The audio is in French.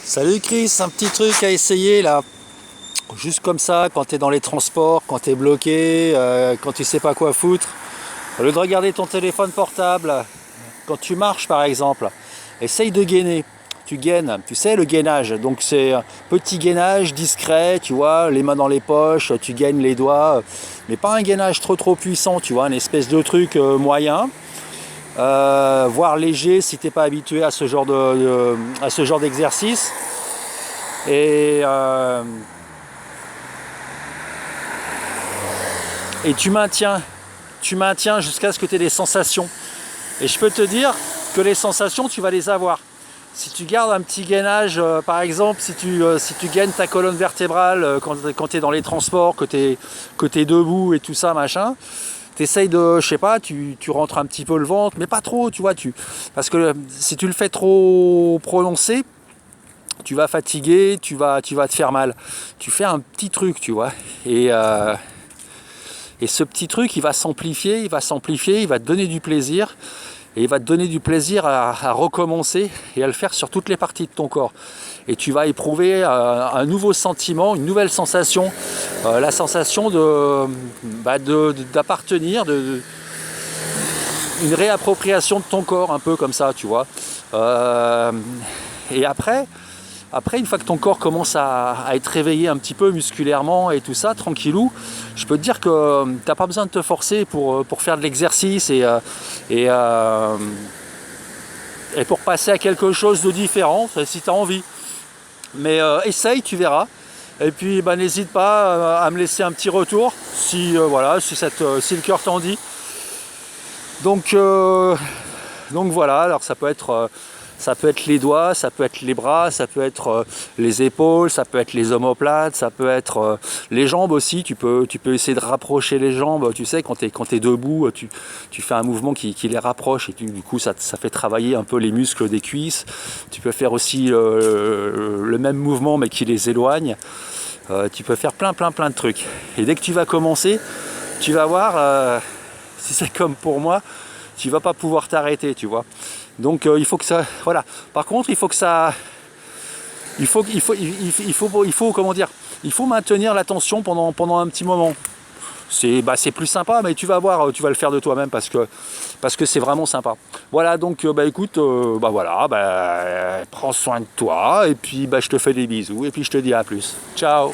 Salut Chris, un petit truc à essayer là, juste comme ça, quand tu es dans les transports, quand tu es bloqué, quand tu sais pas quoi foutre, au lieu de regarder ton téléphone portable, quand tu marches par exemple, essaye de gainer. Tu gaines, tu sais le gainage, donc c'est un petit gainage discret, tu vois, les mains dans les poches, tu gaines les doigts, mais pas un gainage trop puissant, tu vois, une espèce de truc moyen. Voire léger si t'es pas habitué à ce genre à ce genre d'exercice. Et, et tu maintiens jusqu'à ce que tu aies des sensations. Et je peux te dire que les sensations, tu vas les avoir. Si tu gardes un petit gainage, par exemple, si tu gaines ta colonne vertébrale quand tu es dans les transports, que tu es debout et tout ça, machin, t'essayes de, je sais pas, tu rentres un petit peu le ventre, mais pas trop, tu vois, parce que si tu le fais trop prononcé, tu vas fatiguer, tu vas te faire mal. Tu fais un petit truc, tu vois, et ce petit truc, il va s'amplifier, il va te donner du plaisir, et il va te donner du plaisir à recommencer et à le faire sur toutes les parties de ton corps. Et tu vas éprouver un nouveau sentiment, une nouvelle sensation, la sensation d'appartenir, une réappropriation de ton corps, un peu comme ça, tu vois. Et après, une fois que ton corps commence à être réveillé un petit peu musculairement et tout ça, tranquillou, je peux te dire que tu n'as pas besoin de te forcer pour faire de l'exercice et pour passer à quelque chose de différent, si tu as envie. Mais essaye, tu verras. Et puis n'hésite pas à me laisser un petit retour si le cœur t'en dit. Donc voilà, alors ça peut être les doigts, ça peut être les bras, ça peut être les épaules, ça peut être les omoplates, ça peut être les jambes aussi. Tu peux essayer de rapprocher les jambes. Tu sais, quand tu es debout, tu fais un mouvement qui les rapproche et du coup ça fait travailler un peu les muscles des cuisses. Tu peux faire aussi le même mouvement mais qui les éloigne. Tu peux faire plein de trucs. Et dès que tu vas commencer, tu vas voir, si c'est comme pour moi, tu vas pas pouvoir t'arrêter, tu vois. Donc il faut que ça, voilà. Par contre, il faut comment dire, il faut maintenir l'attention pendant un petit moment. C'est plus sympa, mais tu vas voir, tu vas le faire de toi-même parce que c'est vraiment sympa. Voilà, donc écoute, prends soin de toi et puis je te fais des bisous et puis je te dis à plus. Ciao.